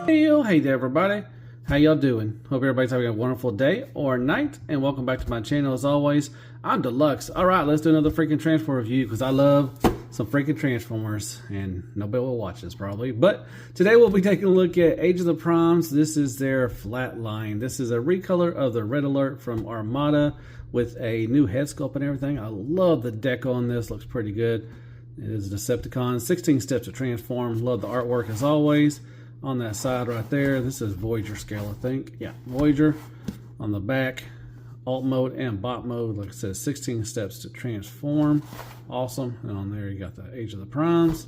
Hey there everybody, how y'all doing? Hope everybody's having a wonderful day or night, and welcome back to my channel. As always, I'm Deluxe. Alright, let's do another freaking Transformer review because I love some freaking Transformers and nobody will watch this probably. But today we'll be taking a look at Age of the Primes. This is their Flatline. This is a recolor of the Red Alert from Armada with a new head sculpt and everything. I love the deco on this, looks pretty good. It is Decepticons, 16 steps to transform. Love the artwork as always. On that side right there, this is Voyager scale, I think. Yeah, Voyager. On the back, alt mode and bot mode. Like I said, 16 steps to transform. Awesome. And on there, you got the Age of the Primes.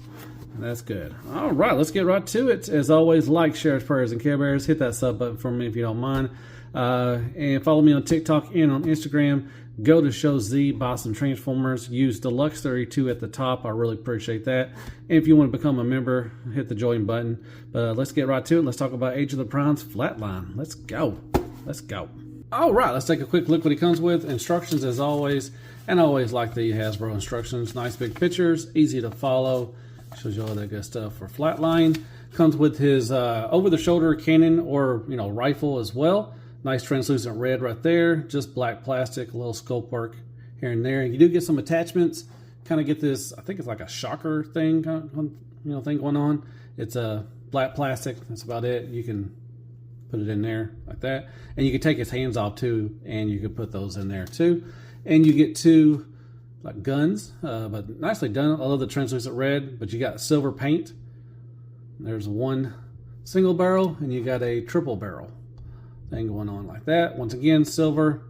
And that's good. All right, let's get right to it. As always, like, share, prayers, and Care Bears. Hit that sub button for me if you don't mind. And follow me on TikTok and on Instagram. Go to Show Z, buy some Transformers. Use Deluxe 32 at the top. I really appreciate that. And if you want to become a member, hit the join button. But let's get right to it. Let's talk about Age of the Primes Flatline. Let's go. Let's go. All right, let's take a quick look what he comes with. Instructions as always. And I always like the Hasbro instructions. Nice big pictures, easy to follow. Shows you all that good stuff for Flatline. Comes with his over-the-shoulder cannon or rifle as well. Nice translucent red right there, just black plastic, a little scope work here and there. You do get some attachments, kind of get this, I think it's like a shocker thing, thing going on. It's a black plastic, that's about it. You can put it in there like that. And you can take his hands off too, and you can put those in there too. And you get two like guns, but nicely done. I love the translucent red, but you got silver paint. There's one single barrel, and you got a triple barrel thing going on like that. Once again, silver,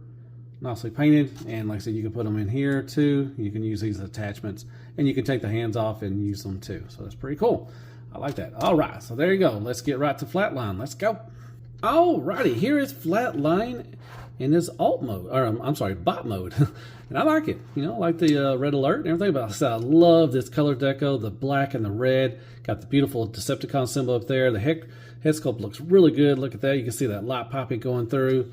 nicely painted, and like I said, you can put them in here too. You can use these attachments, and you can take the hands off and use them too. So that's pretty cool. I like that. All right, so there you go. Let's get right to Flatline. Let's go. Alrighty, here is Flatline in this alt mode, or I'm sorry, bot mode. And I like it. I like the Red Alert and everything, but I love this color deco, the black and the red. Got the beautiful Decepticon symbol up there. The head sculpt looks really good. Look at that. You can see that light popping going through.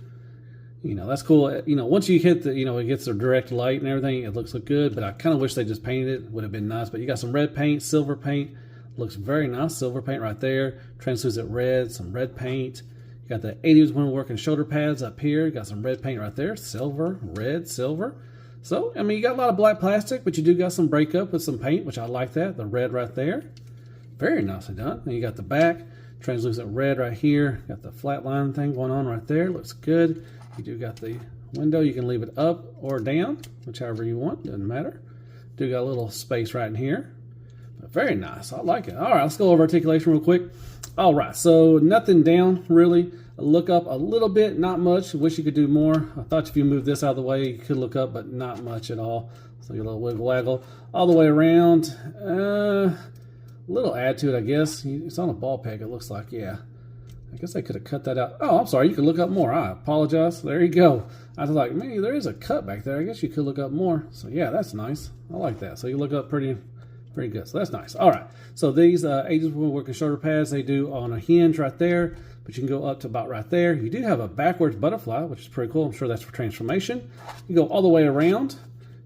That's cool. Once you hit the, it gets the direct light and everything, it looks good, but I kind of wish they just painted it. Would have been nice, but you got some red paint, silver paint. Looks very nice. Silver paint right there. Translucent red, some red paint. You got the 80s woodwork and shoulder pads up here. You got some red paint right there. Silver, red, silver. So, you got a lot of black plastic, but you do got some breakup with some paint, which I like that. The red right there. Very nicely done. And you got the back. Translucent red right here. Got the Flatline thing going on right there. Looks good. You do got the window. You can leave it up or down, whichever you want. Doesn't matter. Do got a little space right in here. But very nice. I like it. All right, let's go over articulation real quick. All right, so nothing down really. Look up a little bit, not much. Wish you could do more. I thought if you move this out of the way, you could look up, but not much at all. So your little wiggle waggle all the way around. A little add to it, I guess. It's on a ball peg, it looks like. Yeah, I guess I could have cut that out. Oh, I'm sorry. You could look up more. I apologize. There you go. I was like, maybe there is a cut back there. I guess you could look up more. So yeah, that's nice. I like that. So you look up pretty good. So that's nice. All right. So these Ages Woodwork and shoulder pads, they do on a hinge right there, but you can go up to about right there. You do have a backwards butterfly, which is pretty cool. I'm sure that's for transformation. You go all the way around.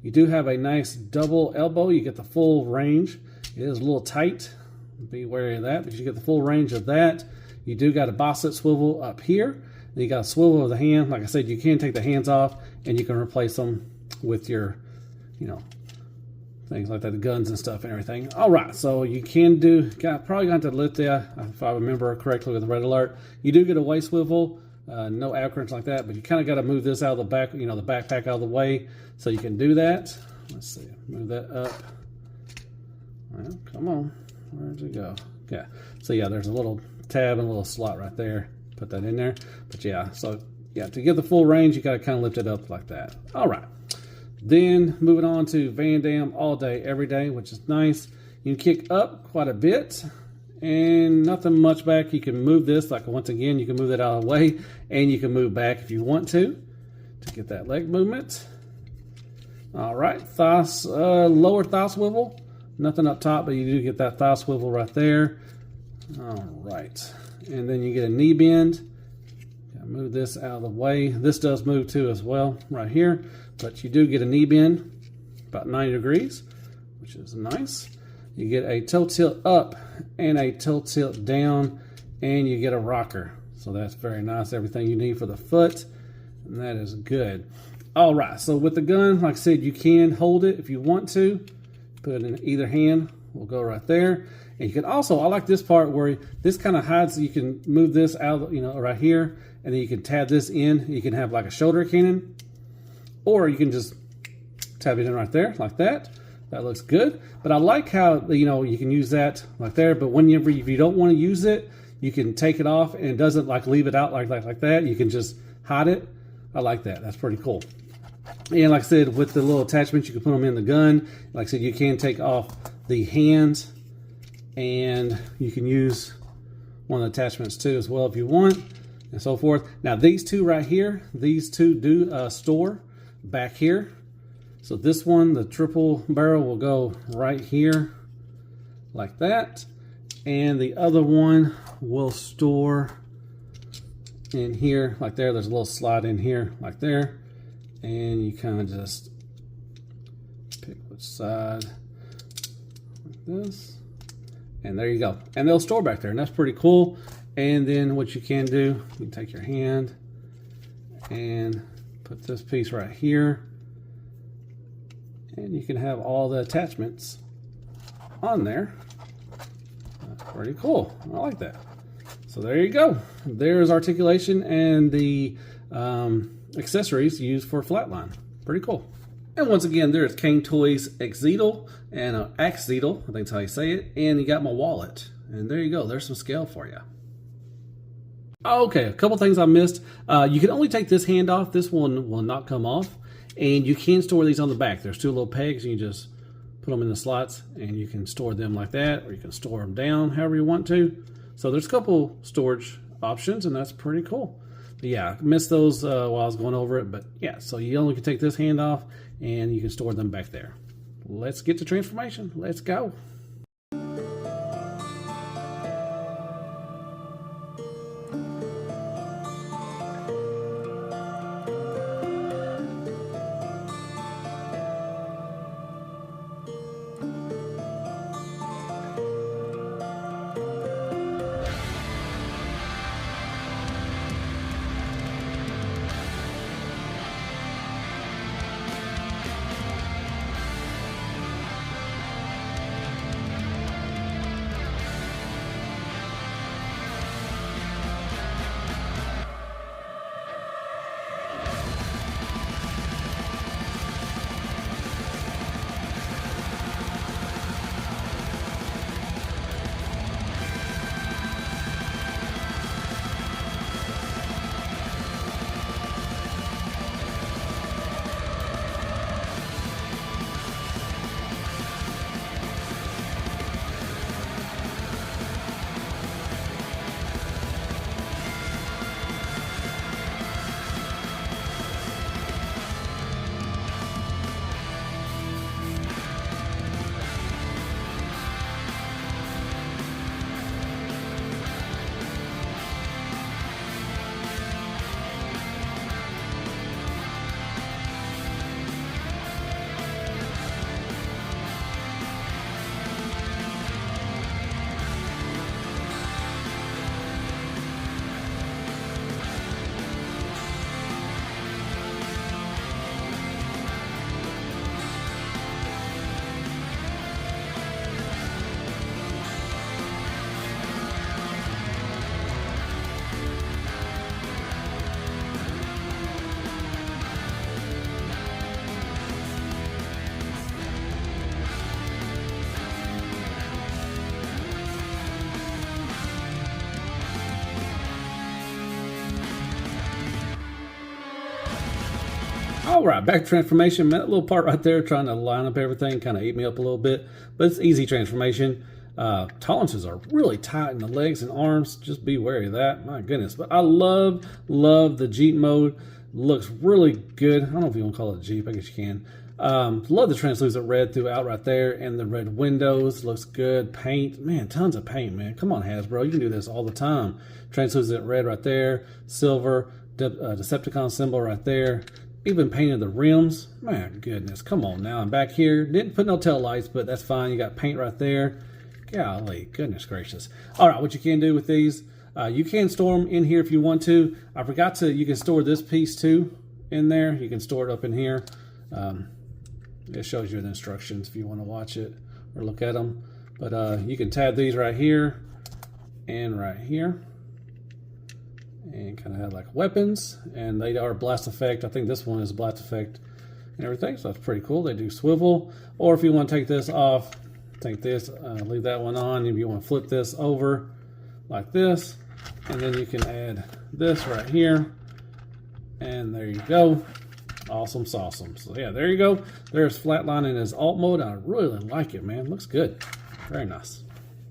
You do have a nice double elbow. You get the full range. It is a little tight. Be wary of that, but you get the full range of that. You do got a bicep swivel up here. Then you got a swivel of the hand. Like I said, you can take the hands off and you can replace them with your, things like that, the guns and stuff and everything. All right, so you can do, probably got to lift that, if I remember correctly with the Red Alert. You do get a waist swivel, no ab crunch like that, but you kind of got to move this out of the back, the backpack out of the way, so you can do that. Let's see, move that up. Well, come on, where'd it go? Yeah, so yeah, there's a little tab and a little slot right there. Put that in there, but yeah, so yeah, to get the full range, you got to kind of lift it up like that. All right. Then moving on to Van Damme all day, every day, which is nice. You can kick up quite a bit and nothing much back. You can move this, like once again, you can move that out of the way and you can move back if you want to get that leg movement. All right, lower thigh swivel. Nothing up top, but you do get that thigh swivel right there. All right, and then you get a knee bend. Move this out of the way. This does move too as well right here, but you do get a knee bend about 90 degrees, which is nice. You get a toe tilt up and a toe tilt down and you get a rocker. So that's very nice. Everything you need for the foot, and that is good. All right, so with the gun, like I said, you can hold it if you want to. Put it in either hand. We'll go right there. And you can also, I like this part where this kind of hides, you can move this out, you know, right here, and then you can tab this in. You can have like a shoulder cannon, or you can just tab it in right there like that. That looks good. But I like how, you know, you can use that like there, but whenever, if you don't want to use it, you can take it off and it doesn't like leave it out like that. You can just hide it. I like that. That's pretty cool. And like I said, with the little attachments, you can put them in the gun. Like I said, you can take off the hands, and you can use one of the attachments too as well if you want, and so forth. Now these two right here, these two do store back here. So this one, the triple barrel, will go right here like that, and the other one will store in here like there. There's a little slide in here like there, and you kind of just pick which side like this, and there you go. And they'll store back there, and that's pretty cool. And then what you can do, you can take your hand and put this piece right here, and you can have all the attachments on there. That's pretty cool. I like that. So there you go. There's articulation and the accessories used for Flatline. Pretty cool. And once again, there's Kane Toys Exetal and Axetal, I think that's how you say it. And you got my wallet. And there you go. There's some scale for you. Okay, a couple things I missed. You can only take this hand off. This one will not come off. And you can store these on the back. There's two little pegs. You can just put them in the slots, and you can store them like that, or you can store them down however you want to. So there's a couple storage options, and that's pretty cool. But yeah, I missed those while I was going over it. But yeah, so you only can take this hand off, and you can store them back there. Let's get to transformation. Let's go. All right, back to transformation. That little part right there, trying to line up everything, kind of ate me up a little bit, but it's easy transformation. Tolerances are really tight in the legs and arms. Just be wary of that. My goodness. But I love the Jeep mode. Looks really good. I don't know if you want to call it a Jeep. I guess you can. Love the translucent red throughout right there, and the red windows. Looks good. Paint. Man, tons of paint, man. Come on, Hasbro. You can do this all the time. Translucent red right there. Silver. Decepticon symbol right there. Even painted the rims. My goodness, come on now. I'm back here. Didn't put no tail lights, but that's fine. You got paint right there. Golly, goodness gracious. All right, what you can do with these, You can store them in here if you want to. I forgot to, you can store this piece too in there. You can store it up in here. It shows you the instructions if you want to watch it or look at them. But you can tab these right here and right here. And kind of have like weapons. And they are blast effect. I think this one is blast effect and everything. So that's pretty cool. They do swivel. Or if you want to take this off, take this, leave that one on. If you want to flip this over like this. And then you can add this right here. And there you go. Awesome sauce. So yeah, there you go. There's Flatline in his alt mode. I really like it, man. Looks good. Very nice.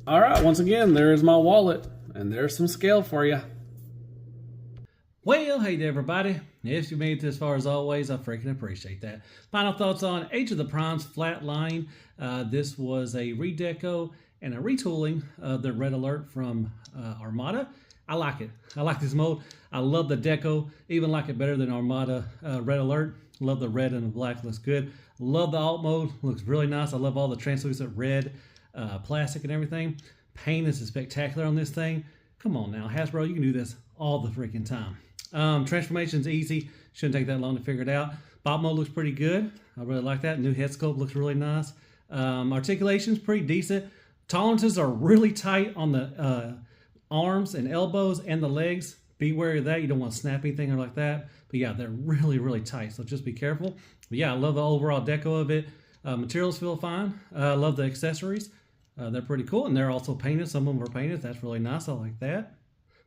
All right, once again, there's my wallet. And there's some scale for you. Well, hey to everybody. If you made it this far, as always, I freaking appreciate that. Final thoughts on Age of the Primes Flatline. This was a redeco and a retooling of the Red Alert from Armada. I like it. I like this mode. I love the deco. Even like it better than Armada Red Alert. Love the red and the black. Looks good. Love the alt mode. Looks really nice. I love all the translucent red plastic and everything. Paint is spectacular on this thing. Come on now, Hasbro, you can do this all the freaking time. Transformation's easy. Shouldn't take that long to figure it out. Bob mode looks pretty good. I really like that. New head sculpt looks really nice. Articulation's pretty decent. Tolerances are really tight on the arms and elbows and the legs. Be wary of that. You don't want to snap anything or like that. But yeah, they're really, really tight. So just be careful. But yeah, I love the overall deco of it. Materials feel fine. I love the accessories. They're pretty cool. And they're also painted. Some of them are painted. That's really nice. I like that.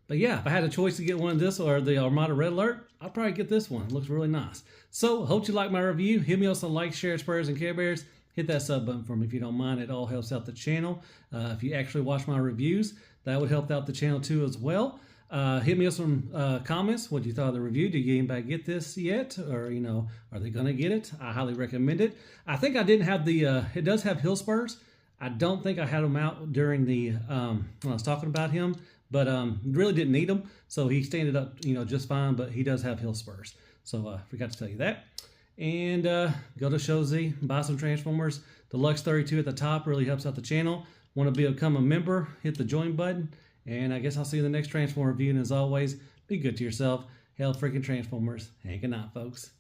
But yeah, if I had a choice to get one of this or the Armada Red Alert, I'd probably get this one. It looks really nice. So, hope you like my review. Hit me with some likes, shares, prayers, and Care Bears. Hit that sub button for me if you don't mind. It all helps out the channel. If you actually watch my reviews, that would help out the channel too as well. Hit me with some comments. What you thought of the review? Did anybody get this yet? Or, you know, are they going to get it? I highly recommend it. I think I didn't have the, it does have hill spurs. I don't think I had them out during the, when I was talking about him. But really didn't need them, so he standed up, you know, just fine. But he does have heel spurs, so forgot to tell you that. And go to Show Z, buy some Transformers. Deluxe 32 at the top really helps out the channel. Want to become a member? Hit the join button. And I guess I'll see you in the next Transformer review. And as always, be good to yourself. Hell freaking Transformers. And good night, folks.